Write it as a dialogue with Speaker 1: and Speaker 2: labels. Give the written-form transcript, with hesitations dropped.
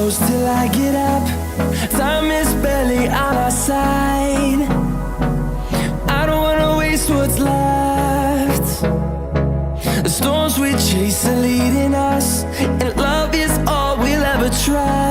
Speaker 1: close till I get up. Time is barely on our side. I don't wanna waste what's left. The storms we chase are leading us, and love is all we'll ever try.